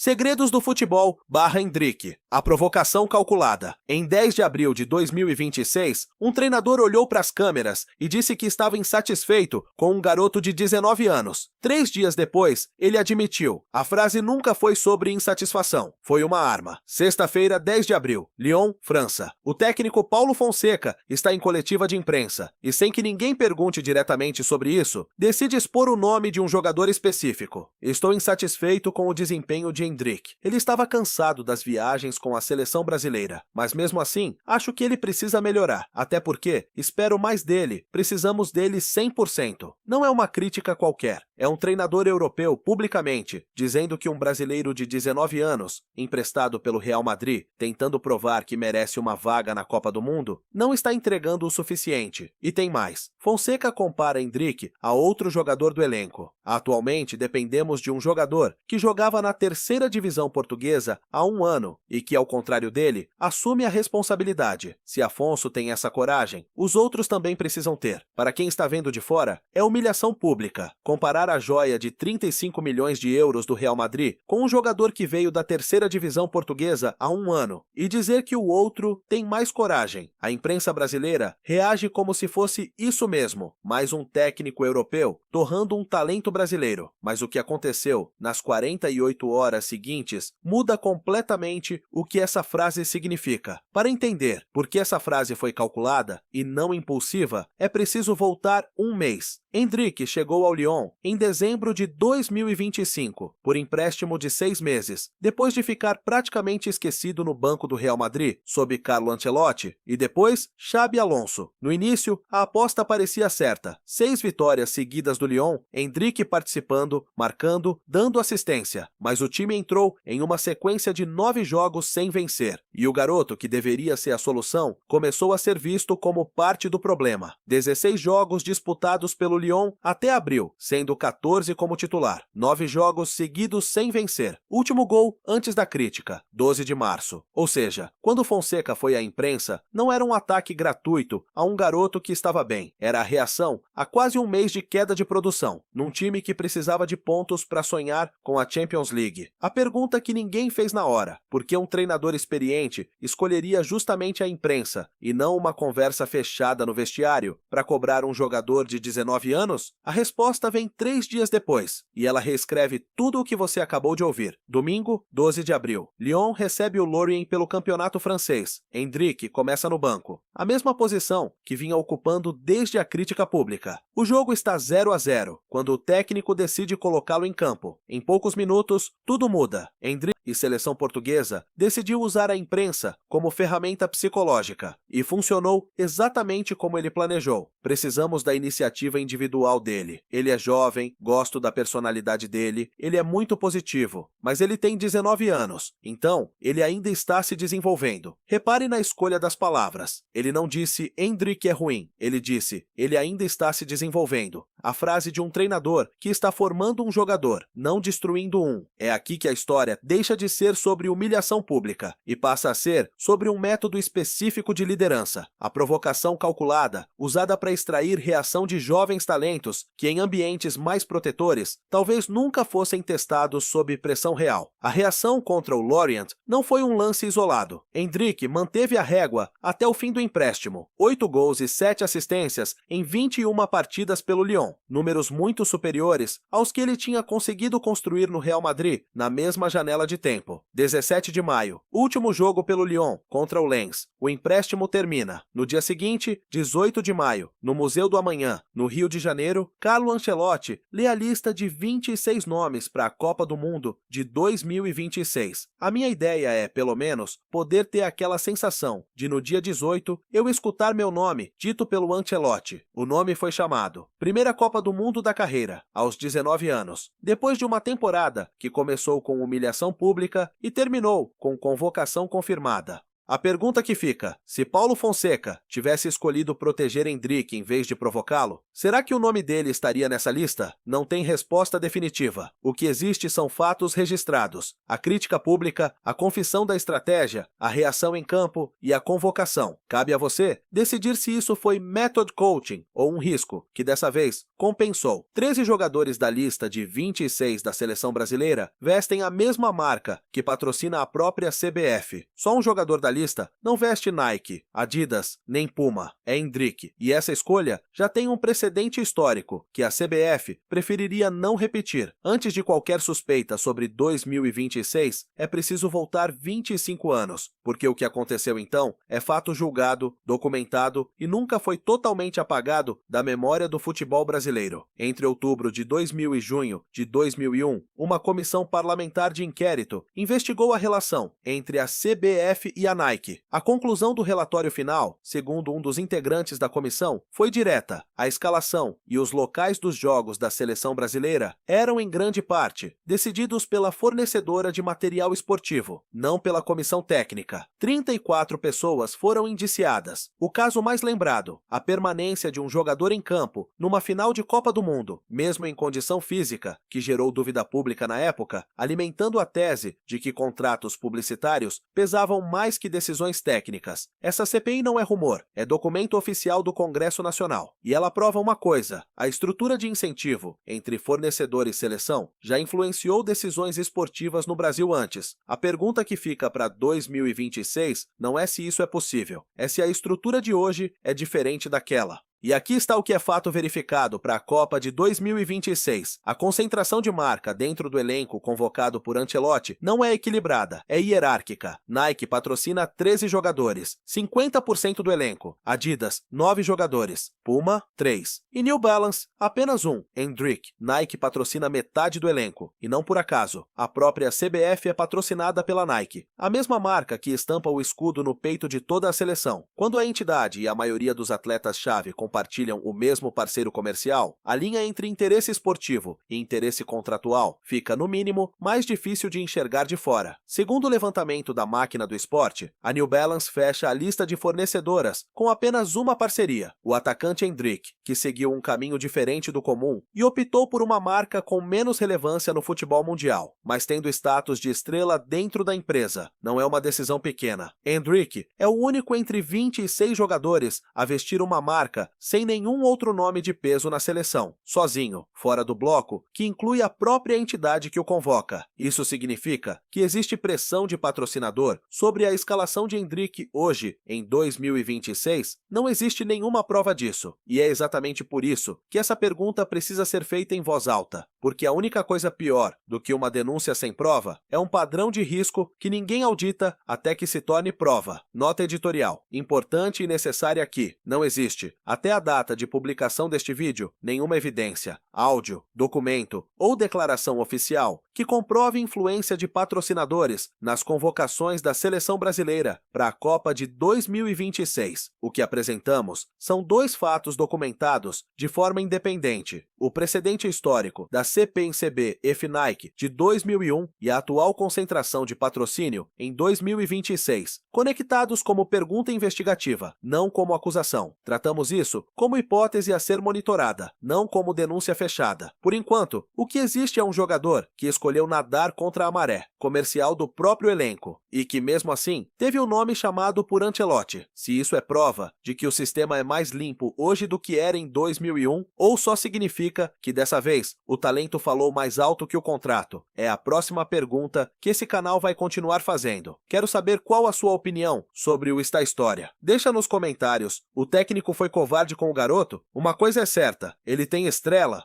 Segredos do futebol /Endrick. A provocação calculada. Em 10 de abril de 2026, um treinador olhou para as câmeras e disse que estava insatisfeito com um garoto de 19 anos. 3 dias depois, ele admitiu. A frase nunca foi sobre insatisfação. Foi uma arma. Sexta-feira, 10 de abril. Lyon, França. O técnico Paulo Fonseca está em coletiva de imprensa e, sem que ninguém pergunte diretamente sobre isso, decide expor o nome de um jogador específico. Estou insatisfeito com o desempenho de Endrick. Ele estava cansado das viagens com a seleção brasileira, mas mesmo assim, acho que ele precisa melhorar, até porque espero mais dele, precisamos dele 100%. Não é uma crítica qualquer, é um treinador europeu publicamente, dizendo que um brasileiro de 19 anos, emprestado pelo Real Madrid, tentando provar que merece uma vaga na Copa do Mundo, não está entregando o suficiente. E tem mais. Fonseca compara Endrick a outro jogador do elenco. Atualmente, dependemos de um jogador que jogava na terceira divisão portuguesa há um ano e que, ao contrário dele, assume a responsabilidade. Se Afonso tem essa coragem, os outros também precisam ter. Para quem está vendo de fora, é humilhação pública. Comparar a joia de 35 milhões de euros do Real Madrid com um jogador que veio da terceira divisão portuguesa há um ano e dizer que o outro tem mais coragem. A imprensa brasileira reage como se fosse isso mesmo, mais um técnico europeu torrando um talento brasileiro. Mas o que aconteceu nas 48 horas seguintes muda completamente o que essa frase significa. Para entender por que essa frase foi calculada e não impulsiva, é preciso voltar um mês. Endrick chegou ao Lyon em dezembro de 2025, por empréstimo de 6 meses, depois de ficar praticamente esquecido no banco do Real Madrid, sob Carlo Ancelotti, e depois Xabi Alonso. No início, a aposta parecia certa. 6 vitórias seguidas do Lyon, Endrick participando, marcando, dando assistência, mas o time entrou em uma sequência de 9 jogos sem vencer, e o garoto, que deveria ser a solução, começou a ser visto como parte do problema. 16 jogos disputados pelo Lyon até abril, sendo 14 como titular. 9 jogos seguidos sem vencer. Último gol antes da crítica, 12 de março. Ou seja, quando Fonseca foi à imprensa, não era um ataque gratuito a um garoto que estava bem. Era a reação a quase um mês de queda de produção, num time que precisava de pontos para sonhar com a Champions League. A pergunta que ninguém fez na hora, por que um treinador experiente escolheria justamente a imprensa e não uma conversa fechada no vestiário para cobrar um jogador de 19 anos? A resposta vem 3 dias depois, e ela reescreve tudo o que você acabou de ouvir. Domingo, 12 de abril. Lyon recebe o Lorient pelo campeonato francês. Endrick começa no banco. A mesma posição que vinha ocupando desde a crítica pública. O jogo está 0-0, quando o técnico decide colocá-lo em campo. Em poucos minutos, tudo muda. Endrick e seleção portuguesa decidiu usar a imprensa como ferramenta psicológica, e funcionou exatamente como ele planejou. Precisamos da iniciativa individual dele. Ele é jovem, gosto da personalidade dele, ele é muito positivo, mas ele tem 19 anos, então ele ainda está se desenvolvendo. Repare na escolha das palavras. Ele não disse Endrick é ruim, ele disse ele ainda está se desenvolvendo. A frase de um treinador que está formando um jogador, não destruindo um. É aqui que a história deixa de ser sobre humilhação pública e passa a ser sobre um método específico de liderança. A provocação calculada, usada para extrair reação de jovens talentos que, em ambientes mais protetores, talvez nunca fossem testados sob pressão real. A reação contra o Lorient não foi um lance isolado. Endrick manteve a régua até o fim do empréstimo. 8 gols e 7 assistências em 21 partidas pelo Lyon. Números muito superiores aos que ele tinha conseguido construir no Real Madrid na mesma janela de tempo. 17 de maio, último jogo pelo Lyon contra o Lens. O empréstimo termina. No dia seguinte, 18 de maio, no Museu do Amanhã, no Rio de Janeiro, Carlo Ancelotti lê a lista de 26 nomes para a Copa do Mundo de 2026. A minha ideia é, pelo menos, poder ter aquela sensação de, no dia 18, eu escutar meu nome dito pelo Ancelotti. O nome foi chamado. Primeira Copa do Mundo da carreira, aos 19 anos. Depois de uma temporada que começou com humilhação pública e terminou com convocação confirmada. A pergunta que fica: se Paulo Fonseca tivesse escolhido proteger Endrick em vez de provocá-lo, será que o nome dele estaria nessa lista? Não tem resposta definitiva. O que existe são fatos registrados: a crítica pública, a confissão da estratégia, a reação em campo e a convocação. Cabe a você decidir se isso foi method coaching ou um risco, que dessa vez compensou. 13 jogadores da lista de 26 da seleção brasileira vestem a mesma marca que patrocina a própria CBF. Só um jogador da lista não veste Nike, Adidas nem Puma. É Endrick. E essa escolha já tem um precedente histórico que a CBF preferiria não repetir. Antes de qualquer suspeita sobre 2026, é preciso voltar 25 anos, porque o que aconteceu então é fato julgado, documentado e nunca foi totalmente apagado da memória do futebol brasileiro. Entre outubro de 2000 e junho de 2001, uma comissão parlamentar de inquérito investigou a relação entre a CBF e a Nike. A conclusão do relatório final, segundo um dos integrantes da comissão, foi direta. A escalação e os locais dos jogos da seleção brasileira eram, em grande parte, decididos pela fornecedora de material esportivo, não pela comissão técnica. 34 pessoas foram indiciadas. O caso mais lembrado, a permanência de um jogador em campo numa final de Copa do Mundo, mesmo em condição física, que gerou dúvida pública na época, alimentando a tese de que contratos publicitários pesavam mais que decisões técnicas. Essa CPI não é rumor, é documento oficial do Congresso Nacional. E ela prova uma coisa: a estrutura de incentivo entre fornecedor e seleção já influenciou decisões esportivas no Brasil antes. A pergunta que fica para 2026 não é se isso é possível, é se a estrutura de hoje é diferente daquela. E aqui está o que é fato verificado para a Copa de 2026. A concentração de marca dentro do elenco convocado por Ancelotti não é equilibrada, é hierárquica. Nike patrocina 13 jogadores, 50% do elenco. Adidas, 9 jogadores. Puma, 3. E New Balance, apenas 1. Endrick. Nike patrocina metade do elenco. E não por acaso, a própria CBF é patrocinada pela Nike, a mesma marca que estampa o escudo no peito de toda a seleção. Quando a entidade e a maioria dos atletas-chave compartilham o mesmo parceiro comercial, a linha entre interesse esportivo e interesse contratual fica, no mínimo, mais difícil de enxergar de fora. Segundo o levantamento da Máquina do Esporte, a New Balance fecha a lista de fornecedoras com apenas uma parceria, o atacante Endrick, que seguiu um caminho diferente do comum e optou por uma marca com menos relevância no futebol mundial, mas tendo status de estrela dentro da empresa. Não é uma decisão pequena. Endrick é o único entre 26 jogadores a vestir uma marca sem nenhum outro nome de peso na seleção, sozinho, fora do bloco, que inclui a própria entidade que o convoca. Isso significa que existe pressão de patrocinador sobre a escalação de Endrick hoje, em 2026? Não existe nenhuma prova disso, e é exatamente por isso que essa pergunta precisa ser feita em voz alta, porque a única coisa pior do que uma denúncia sem prova é um padrão de risco que ninguém audita até que se torne prova. Nota editorial. Importante e necessária aqui. Não existe, até a data de publicação deste vídeo, nenhuma evidência, áudio, documento ou declaração oficial que comprove influência de patrocinadores nas convocações da seleção brasileira para a Copa de 2026. O que apresentamos são dois fatos documentados de forma independente: o precedente histórico da CP&CB e FNIKE de 2001 e a atual concentração de patrocínio em 2026, conectados como pergunta investigativa, não como acusação. Tratamos isso como hipótese a ser monitorada, não como denúncia fechada. Por enquanto, o que existe é um jogador que escolheu nadar contra a maré, comercial do próprio elenco, e que mesmo assim teve o nome chamado por Ancelotti. Se isso é prova de que o sistema é mais limpo hoje do que era em 2001, ou só significa que dessa vez o talento falou mais alto que o contrato, é a próxima pergunta que esse canal vai continuar fazendo. Quero saber qual a sua opinião sobre o Está História. Deixa nos comentários: o técnico foi covarde com o garoto? Uma coisa é certa, ele tem estrela.